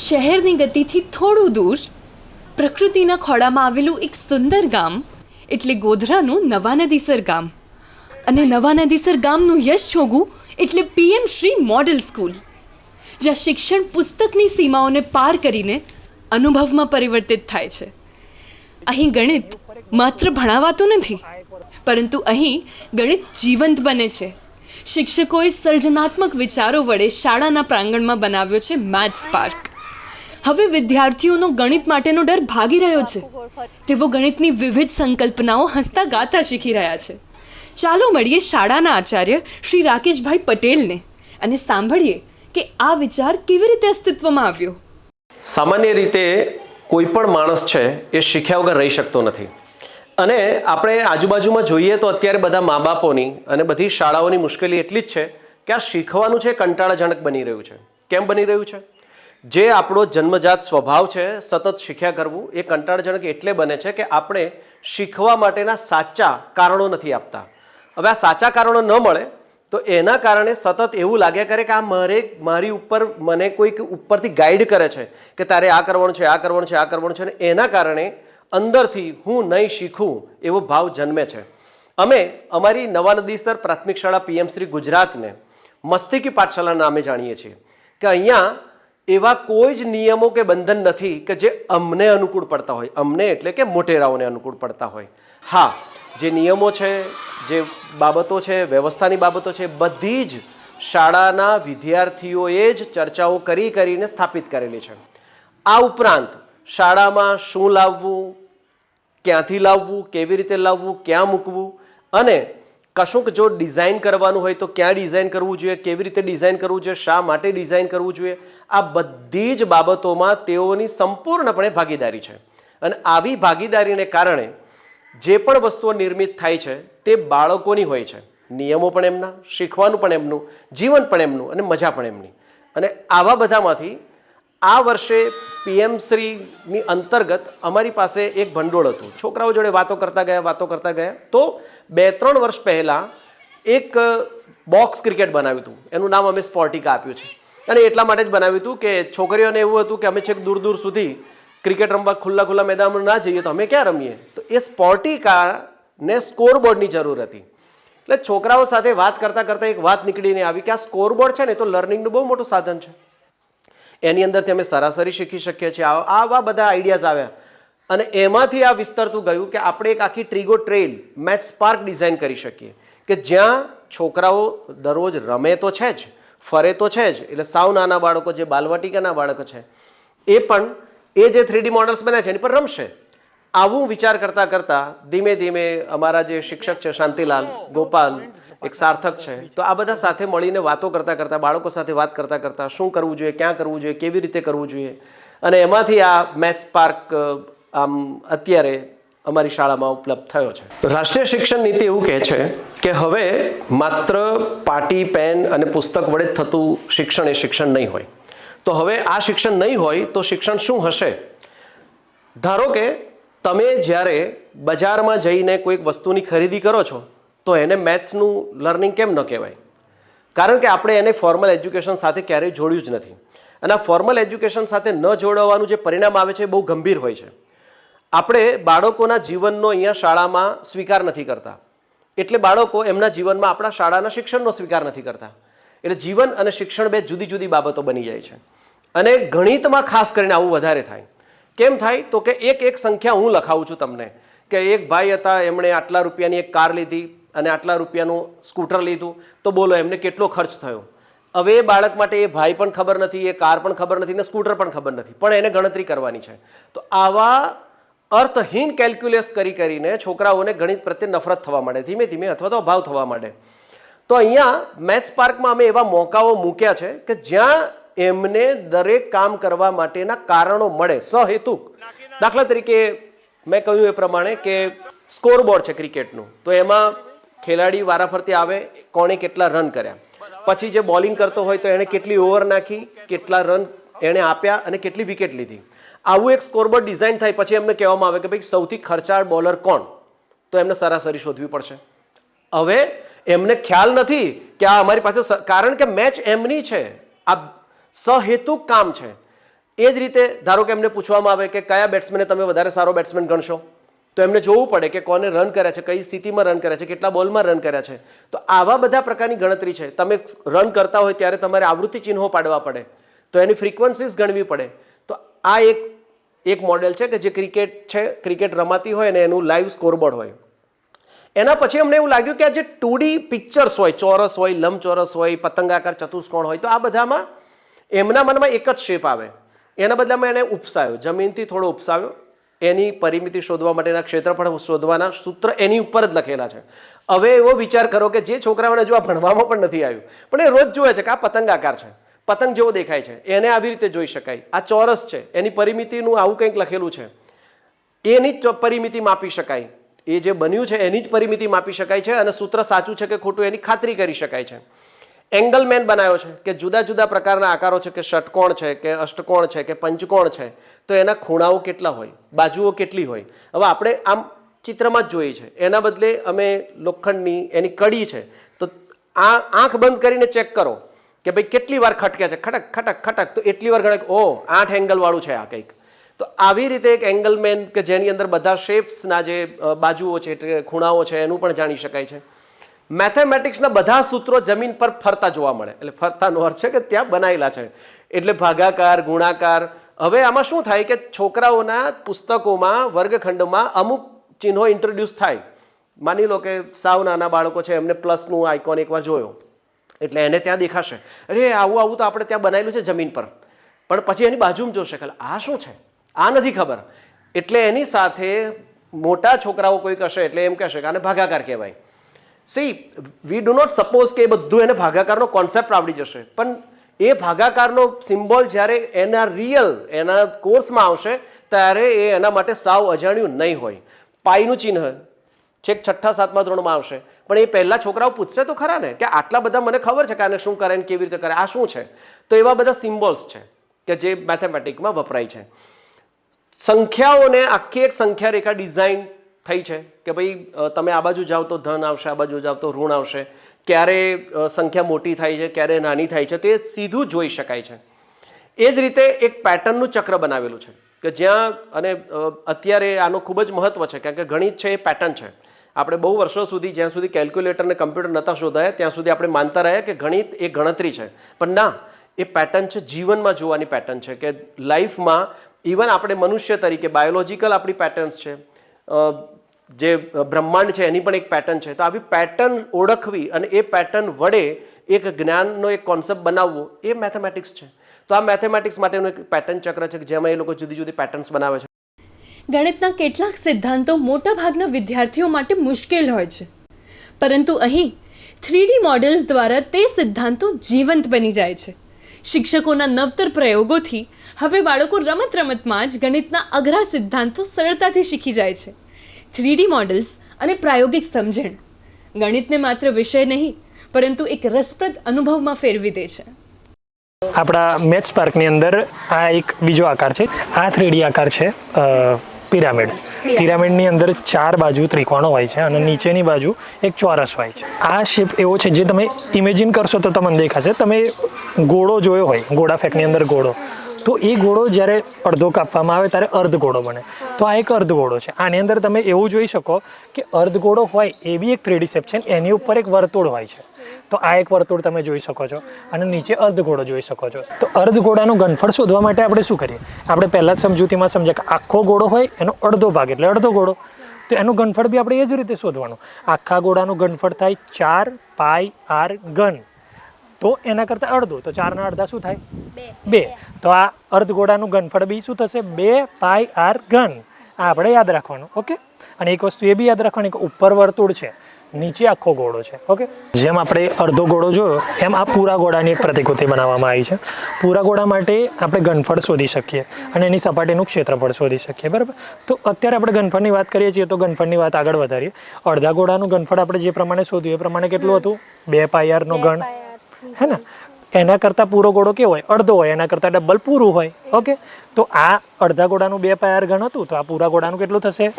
શહેરની ગતિથી થોડું દૂર પ્રકૃતિના ખોળામાં આવેલું એક સુંદર ગામ એટલે ગોધરાનું નવા નદીસર ગામ. અને નવા નદીસર ગામનું યશ છોગું એટલે PM શ્રી મોડલ સ્કૂલ, જ્યાં શિક્ષણ પુસ્તકની સીમાઓને પાર કરીને અનુભવમાં પરિવર્તિત થાય છે. અહીં ગણિત માત્ર ભણાવાતું નથી, પરંતુ અહીં ગણિત જીવંત બને છે. શિક્ષકોએ સર્જનાત્મક વિચારો વડે શાળાના પ્રાંગણમાં બનાવ્યો છે મેથ્સ પાર્ક. હવે વિદ્યાર્થીઓનો ગણિત માટેનો ડર ભાગી રહ્યો છે. તેઓ ગણિતની વિવિધ સંકલ્પનાઓ હસતા ગાતા શીખી રહ્યા છે. ચાલો મળીએ શાળાના આચાર્ય શ્રી રાકેશભાઈ પટેલને અને સાંભળીએ કે આ વિચાર કેવી રીતે અસ્તિત્વમાં આવ્યો. સામાન્ય રીતે કોઈ પણ માણસ છે એ શીખ્યા વગર રહી શકતો નથી. અને આપણે આજુબાજુમાં જોઈએ તો અત્યારે બધા મા બાપોની અને બધી શાળાઓની મુશ્કેલી એટલી જ છે કે આ શીખવાનું છે કંટાળાજનક બની રહ્યું છે. કેમ બની રહ્યું છે? જે આપણો જન્મજાત સ્વભાવ છે સતત શીખ્યા કરવું, એ કંટાળાજનક એટલે બને છે કે આપણે શીખવા માટેના સાચા કારણો નથી આપતા. હવે આ સાચા કારણો ન મળે તો એના કારણે સતત એવું લાગ્યા કરે કે આ મારી ઉપર મને કોઈક ઉપરથી ગાઈડ કરે છે કે તારે આ કરવાનું છે, આ કરવાનું છે, આ કરવાનું છે, અને એના કારણે અંદરથી હું નહીં શીખું એવો ભાવ જન્મે છે. અમે અમારી નવા નદીસર પ્રાથમિક શાળા PM શ્રી ગુજરાતને મસ્તિકી પાઠશાળા નામે જાણીએ છીએ કે અહીંયા એવા કોઈ જ નિયમો કે બંધન નથી કે જે અમને અનુકૂળ પડતા હોય. અમને એટલે કે મોટેરાઓને અનુકૂળ પડતા હોય. હા, જે નિયમો છે, જે બાબતો છે, વ્યવસ્થાની બાબતો છે, બધી જ શાળાના વિદ્યાર્થીઓએ જ ચર્ચાઓ કરીને સ્થાપિત કરેલી છે. આ ઉપરાંત શાળામાં શું લાવવું, ક્યાંથી લાવવું, કેવી રીતે લાવવું, ક્યાં મૂકવું, અને કશુંક જો ડિઝાઇન કરવાનું હોય તો ક્યાં ડિઝાઇન કરવું જોઈએ, કેવી રીતે ડિઝાઇન કરવું જોઈએ, શા માટે ડિઝાઇન કરવું જોઈએ, આ બધી જ બાબતોમાં તેઓની સંપૂર્ણપણે ભાગીદારી છે. અને આવી ભાગીદારીને કારણે જે પણ વસ્તુઓ નિર્મિત થાય છે તે બાળકોની હોય છે. નિયમો પણ એમના, શીખવાનું પણ એમનું, જીવન પણ એમનું અને મજા પણ એમની. અને આવા બધામાંથી આ વર્ષે PM શ્રીની અંતર્ગત અમારી પાસે એક ભંડોળ હતું. છોકરાઓ જોડે વાતો કરતા ગયા તો 2-3 વર્ષ પહેલાં એક બોક્સ ક્રિકેટ બનાવ્યું હતું. એનું નામ અમે સ્પોર્ટિકા આપ્યું છે. અને એટલા માટે જ બનાવ્યું હતું કે છોકરીઓને એવું હતું કે અમે છેક દૂર દૂર સુધી ક્રિકેટ રમવા ખુલ્લા મેદાનમાં ના જઈએ તો અમે ક્યાં રમીએ. તો એ સ્પોર્ટિકાને સ્કોરબોર્ડની જરૂર હતી. એટલે છોકરાઓ સાથે વાત કરતાં એક વાત નીકળીને આવી કે આ સ્કોરબોર્ડ છે ને તો લર્નિંગનું બહુ મોટું સાધન છે. એની અંદરથી અમે સરાસરી શીખી શકીએ છીએ. આવા બધા આઈડિયાઝ આવ્યા અને એમાંથી આ વિસ્તરતું ગયું કે આપણે એક આખી ટ્રીગો ટ્રેલ મેથ્સ પાર્ક ડિઝાઇન કરી શકીએ કે જ્યાં છોકરાઓ દરરોજ રમે તો છે જ, ફરે તો છે જ. એટલે સાવ નાના બાળકો, જે બાલવાટિકાના બાળકો છે, એ પણ એ જે 3D મોડલ્સ બન્યા છે એની પર રમશે. આવું વિચાર કરતાં ધીમે ધીમે અમારા જે શિક્ષક છે શાંતિલાલ, ગોપાલ, એક સાર્થક છે, તો આ બધા સાથે મળીને વાતો કરતાં બાળકો સાથે વાત કરતાં શું કરવું જોઈએ, ક્યાં કરવું જોઈએ, કેવી રીતે કરવું જોઈએ, અને એમાંથી આ મેથ્સ પાર્ક આમ અત્યારે અમારી શાળામાં ઉપલબ્ધ થયો છે. રાષ્ટ્રીય શિક્ષણ નીતિ એવું કહે છે કે હવે માત્ર પાટી, પેન અને પુસ્તક વડે જ થતું શિક્ષણ એ શિક્ષણ નહીં હોય. તો હવે આ શિક્ષણ નહીં હોય તો શિક્ષણ શું હશે? ધારો કે તમે જ્યારે બજારમાં જઈને કોઈક વસ્તુની ખરીદી કરો છો તો એને મેથ્સનું લર્નિંગ કેમ ન કહેવાય? કારણ કે આપણે એને ફોર્મલ એજ્યુકેશન સાથે ક્યારેય જોડ્યું જ નથી. અને આ ફોર્મલ એજ્યુકેશન સાથે ન જોડવાનું જે પરિણામ આવે છે એ બહુ ગંભીર હોય છે. આપણે બાળકોના જીવનનો અહીંયા શાળામાં સ્વીકાર નથી કરતા, એટલે બાળકો એમના જીવનમાં આપણા શાળાના શિક્ષણનો સ્વીકાર નથી કરતા. એટલે જીવન અને શિક્ષણ બે જુદી જુદી બાબતો બની જાય છે. અને ગણિતમાં ખાસ કરીને આવું વધારે થાય. કેમ થાય? તો કે એક સંખ્યા હું લખાવું છું તમને કે એક ભાઈ હતા, એમણે આટલા રૂપિયાની એક કાર લીધી અને આટલા રૂપિયાનું સ્કૂટર લીધું, તો બોલો એમને કેટલો ખર્ચ થયો. હવે એ બાળક માટે એ ભાઈ પણ ખબર નથી, એ કાર પણ ખબર નથી, ને સ્કૂટર પણ ખબર નથી, પણ એને ગણતરી કરવાની છે. તો આવા અર્થહીન કેલ્ક્યુલેસ કરીને છોકરાઓને ગણિત પ્રત્યે નફરત થવા માંડે ધીમે ધીમે, અથવા તો અભાવ થવા માંડે. તો અહીંયા મેથ્સ પાર્કમાં અમે એવા મોકાઓ મૂક્યા છે કે જ્યાં એમને દરેક કામ કરવા માટેના કારણો મળે, સહેતુક. દાખલા તરીકે મેં કહ્યું એ પ્રમાણે કે સ્કોરબોર્ડ છે ક્રિકેટનું, તો એમાં ખેલાડી વારાફરતી આવે, કોણે કેટલા રન કર્યા, પછી જે બોલિંગ કરતો હોય તો એણે કેટલી ઓવર નાખી, કેટલા રન એણે આપ્યા અને કેટલી વિકેટ લીધી. આવું એક સ્કોરબોર્ડ ડિઝાઇન થાય. પછી એમને કહેવામાં આવે કે ભાઈ સૌથી ખર્ચાળ બોલર કોણ, તો એમને સરાસરી શોધવી પડશે. હવે એમને ખ્યાલ નથી કે આ અમારી પાસે, કારણ કે મેચ એમની છે, આ સહેતુક કામ છે. એ જ રીતે ધારો કે એમને પૂછવામાં આવે કે કયા બેટ્સમેને તમે વધારે સારો બેટ્સમેન ગણશો, તો એમને જોવું પડે કે કોને રન કર્યા છે, કઈ સ્થિતિમાં રન કર્યા છે, કેટલા બોલમાં રન કર્યા છે. તો આવા બધા પ્રકારની ગણતરી છે. તમે રન કરતા હોય ત્યારે તમારે આવૃત્તિ ચિહ્નો પાડવા પડે, તો એની ફ્રીક્વન્સીઝ ગણવી પડે. તો આ એક મોડેલ છે કે જે ક્રિકેટ રમાતી હોય ને એનું લાઈવ સ્કોરબોર્ડ હોય. એના પછી અમને એવું લાગ્યું કે આ જે 2D પિક્ચર્સ હોય, ચોરસ હોય, લંબચોરસ હોય, પતંગાકાર, ચતુષ્કોણ હોય, તો આ બધામાં એમના મનમાં એક જ શેપ આવે. એના બદલામાં એને ઉપસાયો, જમીનથી થોડો ઉપસાવ્યો. એની પરિમિતિ શોધવા માટેના ક્ષેત્રફળ શોધવાના સૂત્ર એની ઉપર જ લખેલા છે. હવે એવો વિચાર કરો કે જે છોકરાઓને જો આ ભણવામાં પણ નથી આવ્યું, પણ એ રોજ જોવે છે કે આ પતંગાકાર છે, પતંગ જેવો દેખાય છે, એને આવી રીતે જોઈ શકાય. આ ચોરસ છે, એની પરિમિતિનું આવું કંઈક લખેલું છે, એની જ પરિમિતિ માપી શકાય. એ જે બન્યું છે એની જ પરિમિતિ માપી શકાય છે અને સૂત્ર સાચું છે કે ખોટું એની ખાતરી કરી શકાય છે. એંગલમેન બનાવ્યો છે કે જુદા જુદા પ્રકારના આકારો છે, કે ષટકોણ છે, કે અષ્ટકોણ છે, કે પંચકોણ છે, તો એના ખૂણાઓ કેટલા હોય, બાજુઓ કેટલી હોય. હવે આપણે આમ ચિત્રમાં જ જોઈએ છે, એના બદલે અમે લોખંડની એની કડી છે, તો આ આંખ બંધ કરીને ચેક કરો કે ભાઈ કેટલી વાર ખટકે છે, ખટક ખટક ખટક, તો એટલી વાર ગણે, ઓ 8 એંગલ વાળું છે આ કંઈક. તો આવી રીતે એક એંગલમેન કે જેની અંદર બધા શેપ્સના જે બાજુઓ છે, એટલે ખૂણાઓ છે, એનું પણ જાણી શકાય છે. મેથેમેટિક્સના બધા સૂત્રો જમીન પર ફરતા જોવા મળે. એટલે ફરતાનો અર્થ છે કે ત્યાં બનાવેલા છે. એટલે ભાગાકાર, ગુણાકાર. હવે આમાં શું થાય કે છોકરાઓના પુસ્તકોમાં, વર્ગખંડમાં અમુક ચિહ્નો ઇન્ટ્રોડ્યુસ થાય. માની લો કે સાવ નાના બાળકો છે, એમને પ્લસનું આઇકોન એકવાર જોયો, એટલે એને ત્યાં દેખાશે, અરે આવું આવું તો આપણે ત્યાં બનાવેલું છે જમીન પર. પણ પછી એની બાજુમાં જોશે કે આ શું છે, આ નથી ખબર. એટલે એની સાથે મોટા છોકરાઓ કોઈક હશે એટલે એમ કહેશે કે આને ભાગાકાર કહેવાય. See we do not suppose કે એ બધું એને ભાગાકારનો કોન્સેપ્ટ આવડી જશે, પણ એ ભાગાકારનો સિમ્બોલ જ્યારે એના એના કોર્સમાં આવશે ત્યારે એ એના માટે સાવ અજાણ્યું નહીં હોય. પાઈનું ચિહ્ન છેક 6ઠા 7મા ધોરણમાં આવશે, પણ એ પહેલાં છોકરાઓ પૂછશે તો ખરા ને કે આટલા બધા મને ખબર છે કે આને શું કરે ને કેવી રીતે કરે, આ શું છે. તો એવા બધા સિમ્બોલ્સ છે કે જે મેથેમેટિકમાં વપરાય છે. સંખ્યાઓને આખી એક સંખ્યા રેખા ડિઝાઇન થઈ છે કે ભાઈ તમે આ બાજુ જાઓ તો ધન આવશે, આ બાજુ જાઓ તો ઋણ આવશે, ક્યારે સંખ્યા મોટી થાય છે, ક્યારે નાની થાય છે, તે સીધું જોઈ શકાય છે. એ જ રીતે એક પેટર્નનું ચક્ર બનાવેલું છે કે જ્યાં, અને અત્યારે આનું ખૂબ જ મહત્વ છે કારણ કે ગણિત છે એ પેટર્ન છે. આપણે બહુ વર્ષો સુધી, જ્યાં સુધી કેલ્ક્યુલેટર ને કમ્પ્યુટર નહોતા શોધાયા ત્યાં સુધી આપણે માનતા રહ્યા કે ગણિત એ ગણતરી છે, પણ ના, એ પેટર્ન છે, જીવનમાં જોવાની પેટર્ન છે. કે લાઈફમાં ઇવન આપણે મનુષ્ય તરીકે બાયોલોજીકલ આપણી પેટર્ન્સ છે, જે બ્રહ્માંડ છે એની પણ એક પેટર્ન છે. તો આવી પેટર્ન ઓળખવી અને એ પેટર્ન વડે એક જ્ઞાનનો એક કોન્સેપ્ટ બનાવવો એ મેથેમેટિક્સ છે. તો આ મેથેમેટિક્સ માટેનું એક પેટર્ન ચક્ર છે જેમાં એ લોકો જુદી જુદી પેટર્ન્સ બનાવે છે. ગણિતના કેટલાક સિદ્ધાંતો મોટાભાગના વિદ્યાર્થીઓ માટે મુશ્કેલ હોય છે, પરંતુ અહીં 3D મોડેલ્સ દ્વારા તે સિદ્ધાંતો જીવંત બની જાય છે. શિક્ષકોના નવતર પ્રયોગોથી હવે બાળકો રમતમાં જ ગણિતના અઘરા સિદ્ધાંતો સરળતાથી શીખી જાય છે. 3D મોડેલ્સ અને પ્રાયોગિક સમજણ ગણિતને માત્ર વિષય નહીં પરંતુ એક રસપ્રદ અનુભવમાં ફેરવી દે છે. આપણા મેથ્સ પાર્કની અંદર આ એક બીજો આકાર છે. આ 3D આકાર છે પિરામિડ. પિરામિડની અંદર 4 બાજુ ત્રિકોણો હોય છે અને નીચેની બાજુ એક ચોરસ હોય છે. આ શેપ એવો છે જે તમે ઇમેજિન કરશો તો તમને દેખાશે. તમે ગોળો જોયો હોય, ગોળા ફેંકની અંદર ગોળો, તો એ ગોળો જ્યારે અડધો કાપવામાં આવે ત્યારે અર્ધ ગોળો બને. તો આ એક અર્ધ ગોળો છે. આની અંદર તમે એવું જોઈ શકો કે અર્ધ ગોળો હોય એ બી એક 3D શેપ છે, એની ઉપર એક વર્તુળ હોય છે. તો આ એક વર્તુળ તમે જોઈ શકો છો અને નીચે અર્ધગોળો જોઈ શકો છો. તો અર્ધગોળાનું ઘનફળ શોધવા માટે આપણે શું કરીએ? આપણે પહેલાં જ સમજૂતીમાં સમજ્યા કે આખો ગોળો હોય એનો અડધો ભાગ એટલે અડધો ગોળો. તો એનું ઘનફળ બી આપણે એ જ રીતે શોધવાનું. આખા ગોળાનું ઘનફળ થાય 4πr ઘન. તો એના કરતાં અડધો, તો 4ના અડધા શું થાય? 2. તો આ અર્ધગોળાનું ઘનફળ બી શું થશે? 2πr ઘન. આ આપણે યાદ રાખવાનું. ઓકે. અને એક વસ્તુ એ બી યાદ રાખવાની કે ઉપર વર્તુળ છે, નીચે આખો ગોળો છે. ઓકે. જેમ આપણે અડધો ગોળો જોયો એમ આ પૂરા ગોળાની એક પ્રતિકૃતિ બનાવવામાં આવી છે. પૂરા ગોળા માટે આપણે ઘનફળ શોધી શકીએ અને એની સપાટીનું ક્ષેત્રફળ શોધી શકીએ. બરાબર. તો અત્યારે આપણે ઘનફળની વાત કરીએ છીએ તો ઘનફળની વાત આગળ વધારીએ. અડધા ગોળાનું ઘનફળ આપણે જે પ્રમાણે શોધ્યું એ પ્રમાણે કેટલું હતું? 2πr નો ઘન, હે ને? એના કરતાં પૂરો ગોળો કેવો હોય? અડધો હોય, એના કરતાં ડબલ પૂરું હોય. ઓકે. તો આ અડધા ગોળાનું 2πr ઘન હતું, તો આ પૂરા ગોળાનું કેટલું થશે?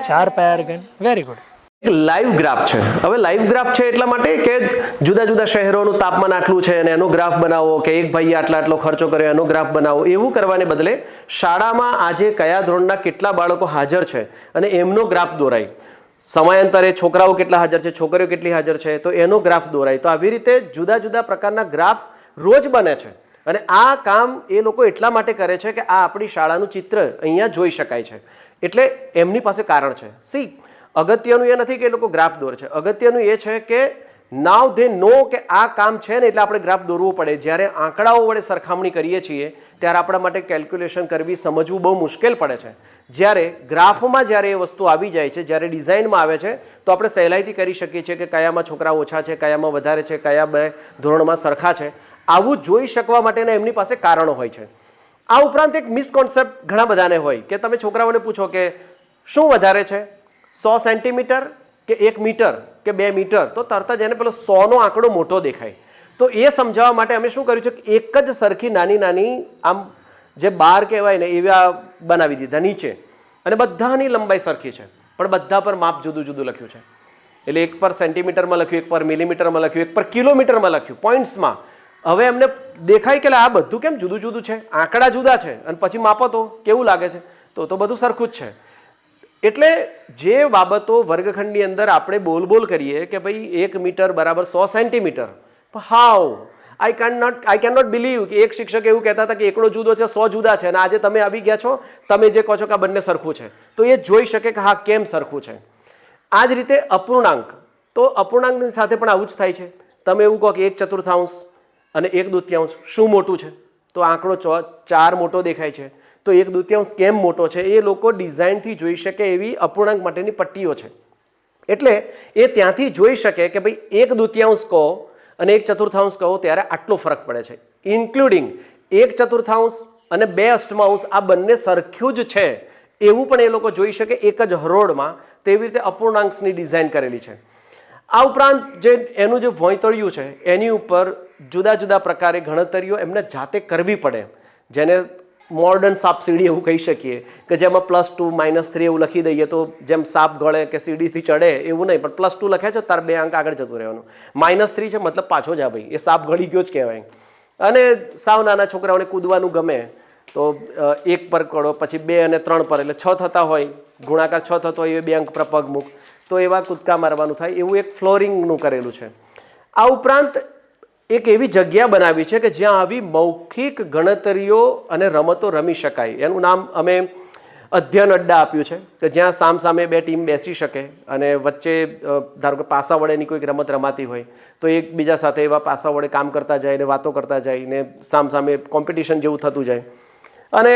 4πr ઘન. Very good. લાઈવ ગ્રાફ છે. હવે લાઈવ ગ્રાફ છે એટલા માટે કે જુદા જુદા શહેરોનું તાપમાન આટલું છે અને એનો ગ્રાફ બનાવો, કે એક ભાઈએ આટલો ખર્ચો કર્યો એનો ગ્રાફ બનાવો, એવું કરવાને બદલે શાળામાં આજે કયા ધોરણના કેટલા બાળકો હાજર છે અને એમનો ગ્રાફ દોરાય. સમયાંતરે છોકરાઓ કેટલા હાજર છે, છોકરીઓ કેટલી હાજર છે, તો એનો ગ્રાફ દોરાય. તો આવી રીતે જુદા જુદા પ્રકારના ગ્રાફ રોજ બને છે અને આ કામ એ લોકો એટલા માટે કરે છે કે આ આપણી શાળાનું ચિત્ર અહીંયા જોઈ શકાય છે. એટલે એમની પાસે કારણ છે. અગત્યનું એ નથી કે એ લોકો ગ્રાફ દોરે છે, અગત્યનું એ છે કે નાવ ધે નો કે આ કામ છે ને એટલે આપણે ગ્રાફ દોરવું પડે. જ્યારે આંકડાઓ વડે સરખામણી કરીએ છીએ ત્યારે આપણા માટે કેલ્ક્યુલેશન કરવી, સમજવું બહુ મુશ્કેલ પડે છે. જ્યારે ગ્રાફમાં જ્યારે એ વસ્તુ આવી જાય છે, જ્યારે ડિઝાઇનમાં આવે છે, તો આપણે સહેલાઈથી કરી શકીએ છીએ કે કયામાં છોકરા ઓછા છે, કયામાં વધારે છે, કયા બે ધોરણમાં સરખા છે. આવું જોઈ શકવા માટેના એમની પાસે કારણો હોય છે. આ ઉપરાંત એક મિસકોન્સેપ્ટ ઘણા બધાને હોય કે તમે છોકરાઓને પૂછો કે શું વધારે છે, 100 સેન્ટીમીટર કે 1 મીટર કે 2 મીટર, તો તરત જ એને પેલો 100નો આંકડો મોટો દેખાય. તો એ સમજાવવા માટે અમે શું કર્યું છે કે એક જ સરખી નાની નાની આમ જે બાર કહેવાય ને એવા બનાવી દીધા નીચે, અને બધાની લંબાઈ સરખી છે પણ બધા પર માપ જુદું જુદું લખ્યું છે. એટલે એક પર સેન્ટીમીટરમાં લખ્યું, એક પર મિલીમીટરમાં લખ્યું, એક પર કિલોમીટરમાં લખ્યું, પોઈન્ટ્સમાં. હવે એમને દેખાય કે આ બધું કેમ જુદું જુદું છે, આંકડા જુદા છે અને પછી માપો તો કેવું લાગે છે, તો બધું સરખું જ છે. એટલે જે બાબતો વર્ગખંડની અંદર આપણે બોલ કરીએ કે ભાઈ 1 મીટર બરાબર 100 centimetre, how I can not believe કે એક શિક્ષક એવું કહેતા હતા કે એકડો જુદો છે, 100 જુદા છે, અને આજે તમે આવી ગયા છો, તમે જે કહો છો કે આ બંને સરખું છે, તો એ જોઈ શકે કે હા કેમ સરખું છે. આ જ રીતે અપૂર્ણાંક, તો અપૂર્ણાંકની સાથે પણ આવું જ થાય છે. તમે એવું કહો કે 1/4 અને 1/2 શું મોટું છે, તો આંકડો 4 મોટો દેખાય છે. તો 1/2 કેમ મોટો છે, એ લોકો ડિઝાઇનથી જોઈ શકે એવી અપૂર્ણાંક માટેની પટ્ટીઓ છે. એટલે એ ત્યાંથી જોઈ શકે કે ભાઈ 1/2 કહો અને 1/4 કહો ત્યારે આટલો ફરક પડે છે. ઇન્ક્લુડિંગ 1/4 અને 2/8 આ બંને સરખ્યું જ છે એવું પણ એ લોકો જોઈ શકે એક જ હરોળમાં. તેવી રીતે અપૂર્ણાંકની ડિઝાઇન કરેલી છે. આ ઉપરાંત જે એનું જે ભોંયતળિયું છે એની ઉપર જુદા જુદા પ્રકારે ગણતરીઓ એમને જાતે કરવી પડે, જેને મોડર્ન સાપ સીડી એવું કહી શકીએ કે જેમાં +2 -3 એવું લખી દઈએ તો જેમ સાપ ગળે કે સીડીથી ચડે એવું નહીં, પણ +2 લખ્યા છે તાર 2 અંક આગળ જતું રહેવાનું. -3 છે મતલબ પાછો જા ભાઈ, એ સાપ ગળી ગયો જ કહેવાય. અને સાવ નાના છોકરાઓને કૂદવાનું ગમે તો 1 પર કરો, પછી 2 અને 3 પર, એટલે 6 થતા હોય, ગુણાકાર 6 થતો હોય એ 2 અંક પર પગ મૂક, તો એવા કૂદકા મારવાનું થાય. એવું એક ફ્લોરિંગનું કરેલું છે. આ ઉપરાંત એક એવી જગ્યા બનાવી છે કે જ્યાં આવી મૌખિક ગણતરીઓ અને રમતો રમી શકાય. એનું નામ અમે અધ્યયન અડ્ડા આપ્યું છે કે જ્યાં સામસામે 2 ટીમ બેસી શકે અને વચ્ચે ધારો કે પાસા વડેની કોઈક રમત રમાતી હોય તો એકબીજા સાથે એવા પાસા વડે કામ કરતા જાય ને વાતો કરતા જાય ને સામસામે કોમ્પિટિશન જેવું થતું જાય. અને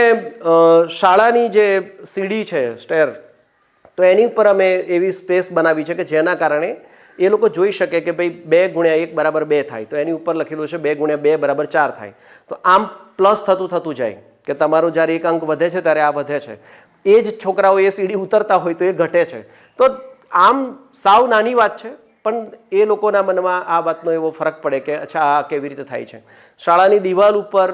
શાળાની જે સીડી છે સ્ટેર, તો એની ઉપર અમે એવી સ્પેસ બનાવી છે કે જેના કારણે એ લોકો જોઈ શકે કે ભાઈ 2 × 1 = 2 થાય, તો એની ઉપર લખેલું છે 2 × 2 = 4 થાય. તો આમ પ્લસ થતું જાય કે તમારો જ્યારે 1 અંક વધે છે ત્યારે આ વધે છે. એ જ છોકરાઓ એ સીડી ઉતરતા હોય તો એ ઘટે છે. તો આમ સાવ નાની વાત છે પણ એ લોકોના મનમાં આ વાતનો એવો ફરક પડે કે અચ્છા આ કેવી રીતે થાય છે. શાળાની દિવાલ ઉપર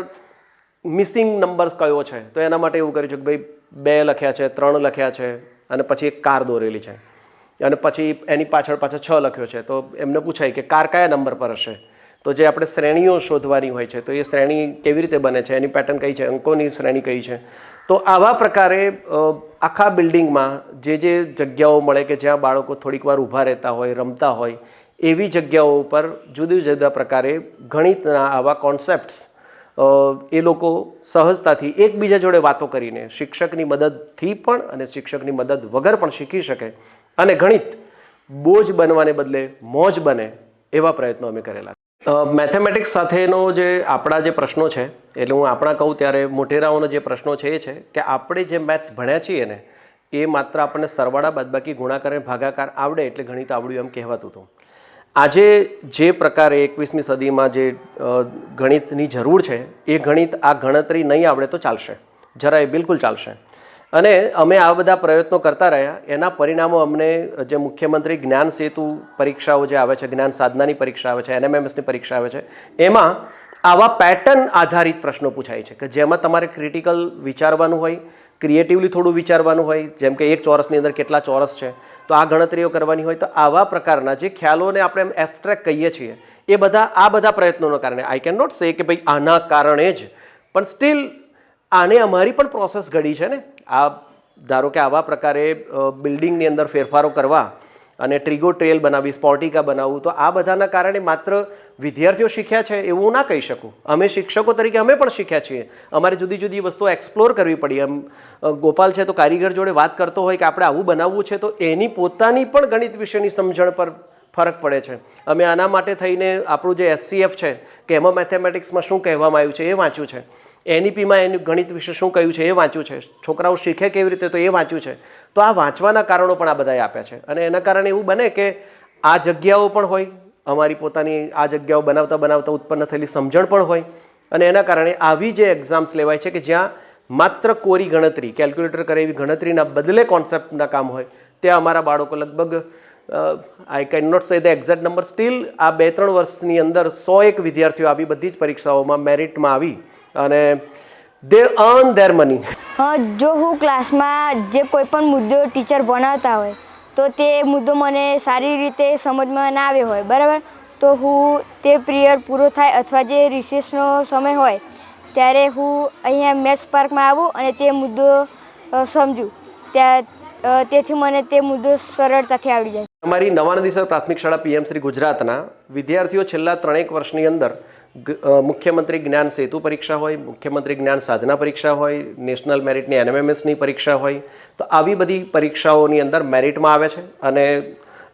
મિસિંગ નંબર્સ કયો છે, તો એના માટે એવું કર્યું છે કે ભાઈ 2 લખ્યા છે, 3 લખ્યા છે અને પછી એક કાર દોરેલી છે અને પછી એની પાછળ 6 લખ્યો છે. તો એમને પૂછાય કે કાર કયા નંબર પર હશે, તો જે આપણે શ્રેણીઓ શોધવાની હોય છે તો એ શ્રેણી કેવી રીતે બને છે, એની પેટર્ન કઈ છે, અંકોની શ્રેણી કઈ છે. તો આવા પ્રકારે આખા બિલ્ડિંગમાં જે જગ્યાઓ મળે કે જ્યાં બાળકો થોડીક વાર ઊભા રહેતા હોય, રમતા હોય, એવી જગ્યાઓ ઉપર જુદા જુદા પ્રકારે ગણિતના આવા કોન્સેપ્ટ્સ એ લોકો સહજતાથી એકબીજા જોડે વાતો કરીને શિક્ષકની મદદથી પણ અને શિક્ષકની મદદ વગર પણ શીખી શકે અને ગણિત બોજ બનવાને બદલે મોજ બને એવા પ્રયત્નો અમે કરેલા. મેથેમેટિક્સ સાથેનો જે આપણા જે પ્રશ્નો છે, એટલે હું આપણા કહું ત્યારે મોટેરાઓનો જે પ્રશ્નો છે એ છે કે આપણે જે મેથ્સ ભણ્યા છીએ ને એ માત્ર આપણને સરવાળા બાદબાકી ગુણાકાર અને ભાગાકાર આવડે એટલે ગણિત આવડ્યું એમ કહેવાતું હતું. આજે જે પ્રકારે 21મી સદીમાં જે ગણિતની જરૂર છે એ ગણિત આ ગણતરી નહીં આવડે તો ચાલશે, જરાય બિલકુલ ચાલશે. અને અમે આ બધા પ્રયત્નો કરતા રહ્યા. એના પરિણામો અમને જે મુખ્યમંત્રી જ્ઞાન સેતુ પરીક્ષાઓ જે આવે છે, જ્ઞાન સાધનાની પરીક્ષા આવે છે, NMMSની પરીક્ષા આવે છે, એમાં આવા પેટર્ન આધારિત પ્રશ્નો પૂછાય છે કે જેમાં તમારે ક્રિટિકલ વિચારવાનું હોય, ક્રિએટિવલી થોડું વિચારવાનું હોય, જેમ કે એક ચોરસની અંદર કેટલા ચોરસ છે, તો આ ગણતરીઓ કરવાની હોય. તો આવા પ્રકારના જે ખ્યાલોને આપણે એમ એબ્સ્ટ્રેક્ટ કહીએ છીએ એ આ બધા પ્રયત્નોના કારણે, આઈ કેન નોટ સે કે ભાઈ આના કારણે જ, પણ સ્ટીલ આને અમારી પણ પ્રોસેસ ઘડી છે ને. આ ધારો કે આવા પ્રકારે બિલ્ડિંગની અંદર ફેરફારો કરવા અને ટ્રીગો ટ્રેલ બનાવી, સ્પોર્ટિકા બનાવવું, તો આ બધાના કારણે માત્ર વિદ્યાર્થીઓ શીખ્યા છે એવું ના કહી શકું. અમે શિક્ષકો તરીકે અમે પણ શીખ્યા છીએ. અમારે જુદી જુદી વસ્તુઓ એક્સપ્લોર કરવી પડી. એમ ગોપાલ છે તો કારીગર જોડે વાત કરતો હોય કે આપણે આવું બનાવવું છે, તો એની પોતાની પણ ગણિત વિશેની સમજણ પર ફરક પડે છે. અમે આના માટે થઈને આપણું જે SCF છે કે એમાં મેથેમેટિક્સમાં શું કહેવામાં આવ્યું છે એ વાંચ્યું છે, NEPમાં એનું ગણિત વિશે શું કહ્યું છે એ વાંચ્યું છે, છોકરાઓ શીખે કેવી રીતે તો એ વાંચ્યું છે. તો આ વાંચવાના કારણો પણ આ બધાએ આપ્યા છે. અને એના કારણે એવું બને કે આ જગ્યાઓ પણ હોય, અમારી પોતાની આ જગ્યાઓ બનાવતા બનાવતા ઉત્પન્ન થયેલી સમજણ પણ હોય. અને એના કારણે આવી જે એક્ઝામ્સ લેવાય છે કે જ્યાં માત્ર કોરી ગણતરી, કેલ્ક્યુલેટર કરે એવી ગણતરીના બદલે કોન્સેપ્ટના કામ હોય, ત્યાં અમારા બાળકો લગભગ I can not say the exact number, still આ 2-3 વર્ષની અંદર 101 વિદ્યાર્થીઓ આવી બધી જ પરીક્ષાઓમાં મેરિટમાં આવી અને દે અર્ન ધેર મની. જો હું ક્લાસમાં જે કોઈ પણ મુદ્દો ટીચર ભણાવતા હોય તો તે મુદ્દો મને સારી રીતે સમજમાં ના આવ્યો હોય, બરાબર, તો હું તે પિરિયડ પૂરો થાય અથવા જે રિસેસનો સમય હોય ત્યારે હું અહીંયા મેથ્સ પાર્કમાં આવું અને તે મુદ્દો સમજું. તેથી મને તે મુદ્દો સરળતાથી આવડી જાય. અમારી નવાનંદીસર પ્રાથમિક શાળા PM શ્રી ગુજરાતના વિદ્યાર્થીઓ છેલ્લા 3 વર્ષની અંદર મુખ્યમંત્રી જ્ઞાન સેતુ પરીક્ષા હોય, મુખ્યમંત્રી જ્ઞાન સાધના પરીક્ષા હોય, નેશનલ મેરિટની NMMSની પરીક્ષા હોય, તો આવી બધી પરીક્ષાઓની અંદર મેરિટમાં આવે છે અને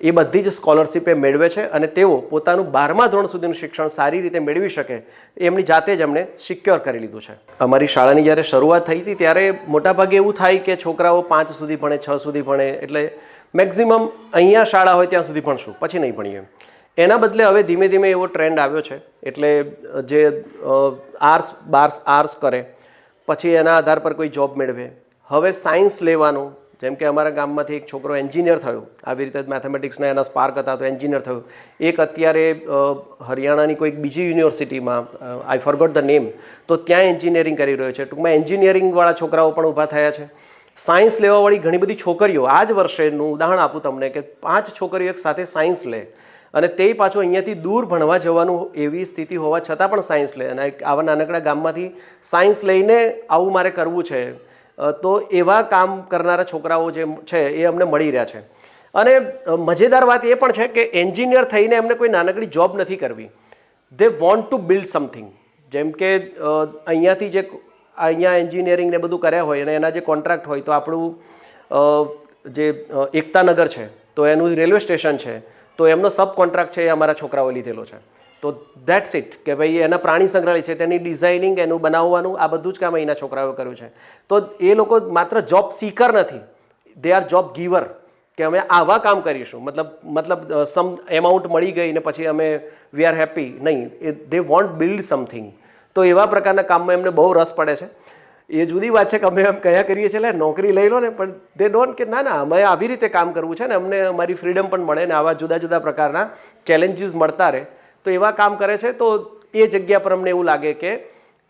એ બધી જ સ્કોલરશીપ એ મેળવે છે. અને તેઓ પોતાનું 12મા ધોરણ સુધીનું શિક્ષણ સારી રીતે મેળવી શકે એમની જાતે જ એમણે સિક્યોર કરી લીધું છે. અમારી શાળાની જ્યારે શરૂઆત થઈ હતી ત્યારે મોટાભાગે એવું થાય કે છોકરાઓ 5 સુધી ભણે, 6 સુધી ભણે, એટલે મેક્ઝિમમ અહીંયા શાળા હોય ત્યાં સુધી ભણશું, પછી નહીં ભણીએ. એના બદલે હવે ધીમે ધીમે એવો ટ્રેન્ડ આવ્યો છે. એટલે જે આર્ટ્સ કરે પછી એના આધાર પર કોઈ જોબ મેળવે. હવે સાયન્સ લેવાનું, જેમ કે અમારા ગામમાંથી એક છોકરો એન્જિનિયર થયો, આવી રીતે મેથેમેટિક્સના એના સ્પાર્ક હતા તો એન્જિનિયર થયો. એક અત્યારે હરિયાણાની કોઈક બીજી યુનિવર્સિટીમાં, આઈ ફોરગોટ ધ નેમ, તો ત્યાં એન્જિનિયરિંગ કરી રહ્યો છે. ટૂંકમાં એન્જિનિયરિંગવાળા છોકરાઓ પણ ઊભા થયા છે. સાયન્સ લેવાવાળી ઘણી બધી છોકરીઓ, આ જ વર્ષેનું ઉદાહરણ આપું તમને કે 5 છોકરીઓ એક સાથે સાયન્સ લે અને તે પાછું અહીંયાથી દૂર ભણવા જવાનું એવી સ્થિતિ હોવા છતાં પણ સાયન્સ લે. અને આવા નાનકડા ગામમાંથી સાયન્સ લઈને આવું મારે કરવું છે, તો એવા કામ કરનારા છોકરાઓ જે છે એ અમને મળી રહ્યા છે. અને મજેદાર વાત એ પણ છે કે એન્જિનિયર થઈને એમને કોઈ નાનકડી જોબ નથી કરવી. They want to build something. જેમ કે અહીંયાથી જે અહીંયા એન્જિનિયરિંગ ને બધું કર્યા હોય અને એના જે કોન્ટ્રાક્ટ હોય, તો આપણું જે એકતાનગર છે તો એનું રેલવે સ્ટેશન છે, તો એમનો સબ કોન્ટ્રાક્ટ છે એ અમારા છોકરાઓ લીધેલો છે. તો ધેટ્સ ઇટ કે ભાઈ એના પ્રાણી સંગ્રહાલય છે તેની ડિઝાઇનિંગ, એનું બનાવવાનું, આ બધું જ કામ અહીંના છોકરાઓએ કર્યું છે. તો એ લોકો માત્ર જોબ સીકર નથી, દે આર જોબ ગીવર, કે અમે આવા કામ કરીશું. મતલબ સમ એમાઉન્ટ મળી ગઈ ને પછી અમે વી આર હેપી નહીં, દે વોન્ટ બિલ્ડ સમથિંગ. તો એવા પ્રકારના કામમાં એમને બહુ રસ પડે છે. એ જુદી વાત છે કે અમે એમ કયા કરીએ છીએ નોકરી લઈ લો ને, પણ દે ડોન્ટ કે ના ના અમે આવી રીતે કામ કરવું છે ને અમને અમારી ફ્રીડમ પણ મળે ને આવા જુદા જુદા પ્રકારના ચેલેન્જીસ મળતા રહે, તો એવા કામ કરે છે. તો એ જગ્યા પર અમને એવું લાગે કે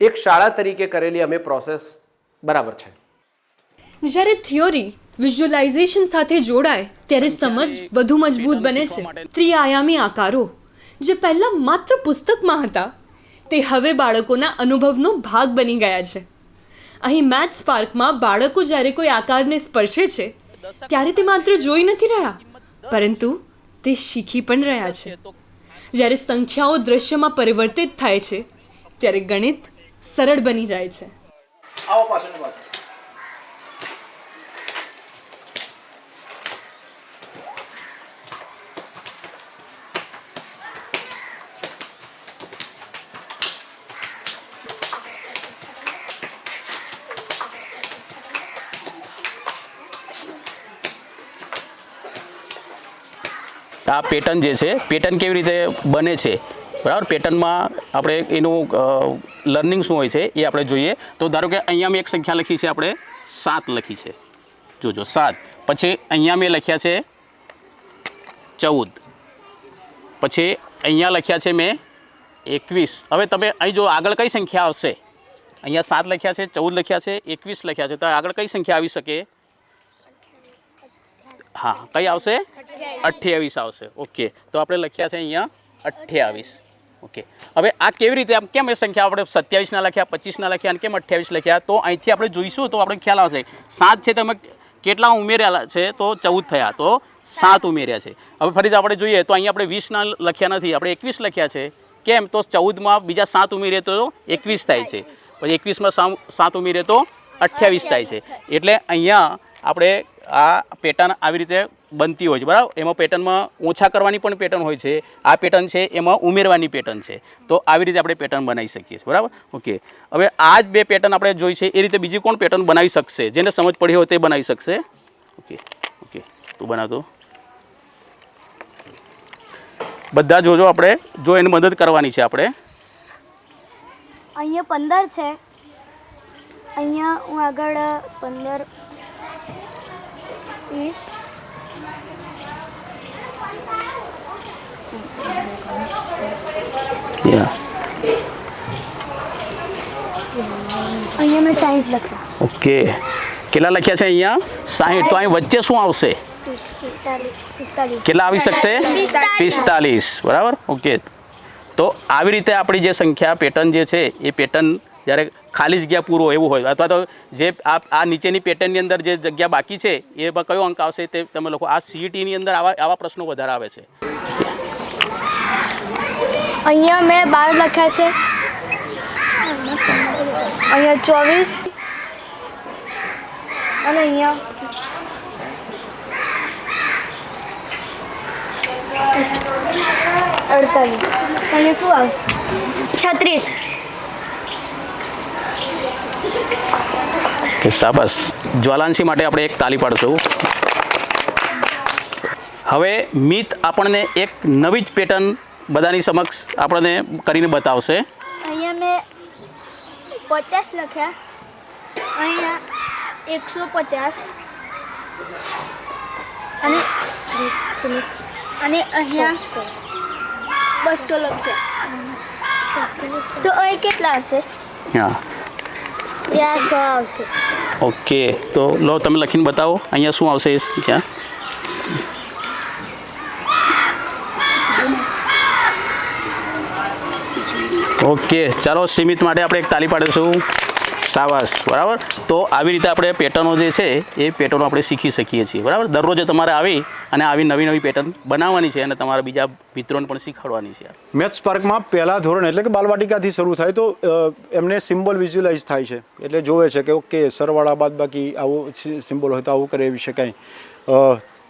એક શાળા તરીકે કરેલી અમે પ્રોસેસ બરાબર છે. જ્યારે થિયોરી વિઝ્યુઅલાઇઝેશન સાથે જોડાય ત્યારે સમજ વધુ મજબૂત બને છે. ત્રિઆયામી આકારો જે પહેલાં માત્ર પુસ્તકમાં હતા તે હવે બાળકોના અનુભવનો ભાગ બની ગયા છે. અહીં મેથ્સ પાર્કમાં બાળકો જ્યારે કોઈ આકારને સ્પર્શે છે ત્યારે તે માત્ર જોઈ નથી રહ્યા, પરંતુ તે શીખી પણ રહ્યા છે. જ્યારે સંખ્યાઓ દ્રશ્યમાં પરિવર્તિત થાય છે ત્યારે ગણિત સરળ બની જાય છે. આ પેટર્ન જે છે, પેટર્ન કેવી રીતે બને છે, બરાબર, પેટર્નમાં આપણે એનું લર્નિંગ શું હોય છે એ આપણે જોઈએ. તો ધારો કે અહીંયા મેં એક સંખ્યા લખી છે, આપણે 7 લખી છે, જોજો 7. પછી અહીંયા મેં લખ્યા છે 14, પછી અહીંયા લખ્યા છે મેં 21. હવે તમે અહીં જો આગળ કઈ સંખ્યા આવશે, અહીંયા 7 લખ્યા છે, 14 લખ્યા છે, 21 લખ્યા છે, તો આગળ કઈ સંખ્યા આવી શકે? હા, કઈ આવશે? 28 આવશે. ઓકે, તો આપણે લખ્યા છે અહીંયા 28. ઓકે, હવે આ કેવી રીતે કેમ એ સંખ્યા આપણે 27 ના લખ્યા, 25 ના લખ્યા અને કેમ 28 લખ્યા? તો અહીંથી આપણે જોઈશું તો આપણે ખ્યાલ આવશે. 7 છે તમે કેટલા ઉમેર્યા છે? તો 14 થયા, તો 7 ઉમેર્યા છે. હવે ફરીથી આપણે જોઈએ તો અહીંયા આપણે 20 ના લખ્યા નથી, આપણે 21 લખ્યા છે. કેમ? તો 14માં બીજા 7 ઉમેરીએ તો 21 થાય છે, પછી 21માં 7 ઉમેરીએ તો 28 થાય છે. એટલે અહીંયા આપણે આ પેટર્ન આવી રીતે બનતી હોય છે, બરાબર. એમાં પેટર્નમાં ઓછા કરવાની પણ પેટર્ન હોય છે, આ પેટર્ન છે એમાં ઉમેરવાની પેટર્ન છે. તો આવી રીતે આપણે પેટર્ન બનાવી શકીએ છીએ, બરાબર. ઓકે, હવે આ જ 2 પેટર્ન આપણે જોઈ છે, એ રીતે બીજી કોણ પેટર્ન બનાવી શકશે? જેને સમજ પડી હોય તે બનાવી શકશે. ઓકે ઓકે, તું બનાવતો બધા જોજો, આપણે જો એની મદદ કરવાની છે આપણે. અહીંયા 15 છે, અહીંયા હું આગળ 15 20 અહીંયા મેં 60 લખ્યા. ઓકે, કેટલા લખ્યા છે અહીંયા? 60. તો અહીં વચ્ચે શું આવશે? 45. કેટલા આવી શકશે? 45, બરાબર. ઓકે, તો આવી રીતે આપણી જે સંખ્યા પેટર્ન જે છે એ પેટર્ન જ્યારે ખાલી જગ્યા પૂરો એવું હોય, અથવા તો જે આ નીચેની પેટર્નની અંદર જે જગ્યા બાકી છે એમાં કયો અંક આવશે તે તમે લખો. આ CETની અંદર આવા પ્રશ્નો વધારે આવે છે. અહીંયા મેં 12 લખ્યા છે, અહીંયા 24 અને અહીંયા 48. અહીંયા શું આવશે? 36. કે શાબાશ. જ્વાલાંશી માટે આપણે એક તાલી પાડશું. હવે મિત આપણને એક નવી જ પેટર્ન બધાની સમક્ષ આપણને કરીને બતાવશે. અહીંયા મેં 50 લખ્યા, અહીંયા 150 અને અહીંયા 200 લખ્યા. તો અહીં કેટલા આવશે? હા, ત્યાં 100 આવશે. ઓકે, તો લો તમે લખીને બતાવો અહીંયા શું આવશે એ સંખ્યા. ઓકે, ચાલો સીમિત માટે આપણે એક તાલી પાડીશું. શાબાશ, બરાબર. તો આવી રીતે આપણે પેટર્નો જે છે એ પેટર્નો આપણે શીખી શકીએ છીએ, બરાબર. દરરોજ તમારે આવી અને આવી નવી નવી પેટર્ન બનાવવાની છે અને તમારા બીજા મિત્રોને પણ શીખવાડવાની છે. મેથ્સ પાર્કમાં પહેલા ધોરણ એટલે કે બાલવાટિકાથી શરૂ થાય તો એમને સિમ્બોલ વિઝ્યુલાઇઝ થાય છે, એટલે જોવે છે કે ઓકે સરવાળા બાદબાકી આવું સિમ્બોલ હોય તો આવું કરી શકાય.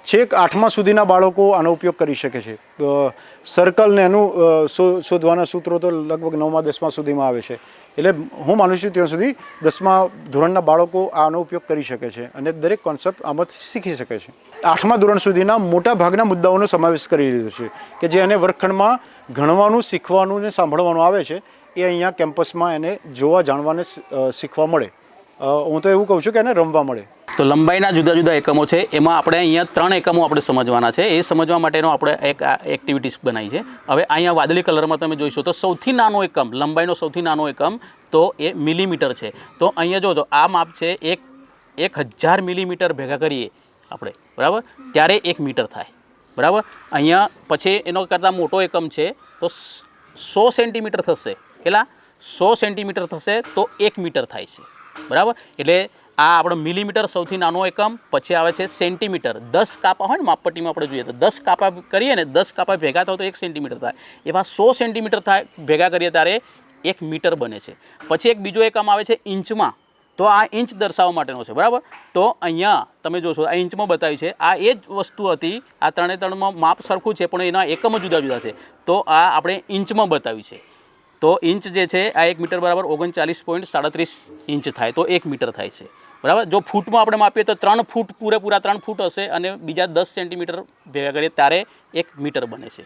છેક 8મા સુધીના બાળકો આનો ઉપયોગ કરી શકે છે. સર્કલ ને એનું શોધવાના સૂત્રો તો લગભગ 9મા 10મા સુધીમાં આવે છે, એટલે હું માનું છું ત્યાં સુધી 10મા ધોરણના બાળકો આનો ઉપયોગ કરી શકે છે અને દરેક કોન્સેપ્ટ આમાંથી શીખી શકે છે. 8મા ધોરણ સુધીના મોટા ભાગના મુદ્દાઓનો સમાવેશ કરી લીધો છે કે જે એને વર્ગખંડમાં ગણવાનું, શીખવાનું ને સાંભળવાનું આવે છે એ અહીંયા કેમ્પસમાં એને જોવા, જાણવાને શીખવા મળે. હું તો એવું કહું છું કે એને રમવા મળે. તો લંબાઈના જુદા જુદા એકમો છે, એમાં આપણે અહીંયા 3 એકમો આપણે સમજવાના છે. એ સમજવા માટેનો આપણે એક એક્ટિવિટીઝ બનાવી છે. હવે અહીંયા વાદળી કલરમાં તમે જોઈશો તો સૌથી નાનો એકમ, લંબાઈનો સૌથી નાનો એકમ તો એ મિલીમીટર છે. તો અહીંયા જો આ માપ છે 1000 મિલીમીટર ભેગા કરીએ આપણે, બરાબર, ત્યારે 1 મીટર થાય, બરાબર. અહીંયા પછી એનો કરતાં મોટો એકમ છે તો 100 સેન્ટીમીટર થશે. કેટલા? 100 સેન્ટીમીટર થશે તો 1 મીટર થાય છે, બરાબર. એટલે આ આપણો મિલીમીટર સૌથી નાનો એકમ. પછી આવે છે સેન્ટીમીટર. 10 કાપા હોય ને માપપટ્ટીમાં આપણે જોઈએ તો 10 કાપા કરીએ ને, 10 કાપા ભેગા થાય તો 1 સેન્ટીમીટર થાય. એવા 100 સેન્ટીમીટર થાય ભેગા કરીએ ત્યારે 1 મીટર બને છે. પછી એક બીજો એકમ આવે છે ઇંચમાં. તો આ ઇંચ દર્શાવવા માટેનો છે, બરાબર. તો અહીંયા તમે જોશો આ ઇંચમાં બતાવ્યું છે. આ એ જ વસ્તુ હતી, આ 3 માપ સરખું છે પણ એના એકમ જુદા જુદા છે. તો આ આપણે ઇંચમાં બતાવ્યું છે. તો ઇંચ જે છે આ 1 મીટર બરાબર 39.37 ઇંચ થાય, તો 1 મીટર થાય છે, બરાબર. જો ફૂટમાં આપણે માપીએ તો 3 ફૂટ, પૂરેપૂરા 3 ફૂટ હશે અને બીજા 10 સેન્ટીમીટર ભેગા કરીએ ત્યારે 1 મીટર બને છે.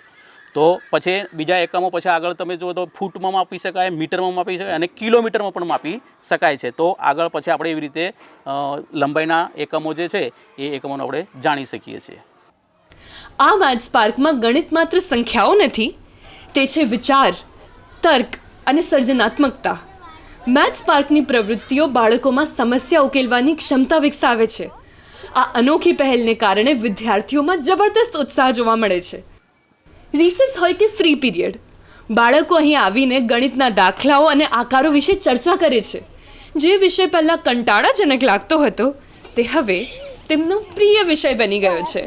તો પછી બીજા એકમો પછી આગળ તમે જુઓ તો ફૂટમાં માપી શકાય, મીટરમાં માપી શકાય અને કિલોમીટરમાં પણ માપી શકાય છે. તો આગળ પછી આપણે એવી રીતે લંબાઈના એકમો જે છે એ એકમોને આપણે જાણી શકીએ છીએ. આ મેથ્સ પાર્કમાં ગણિત માત્ર સંખ્યાઓ નથી, તે છે વિચાર, તર્ક અને સર્જનાત્મકતા. મેથ્સ પાર્કની પ્રવૃત્તિઓ બાળકોમાં સમસ્યા ઉકેલવાની ક્ષમતા વિકસાવે છે. આ અનોખી પહેલને કારણે વિદ્યાર્થીઓમાં જબરદસ્ત ઉત્સાહ જોવા મળે છે. રિસેસ હોય કે ફ્રી પીરિયડ, બાળકો અહીં આવીને ગણિતના દાખલાઓ અને આકારો વિશે ચર્ચા કરે છે. જે વિષય પહેલાં કંટાળાજનક લાગતો હતો તે હવે તેમનો પ્રિય વિષય બની ગયો છે.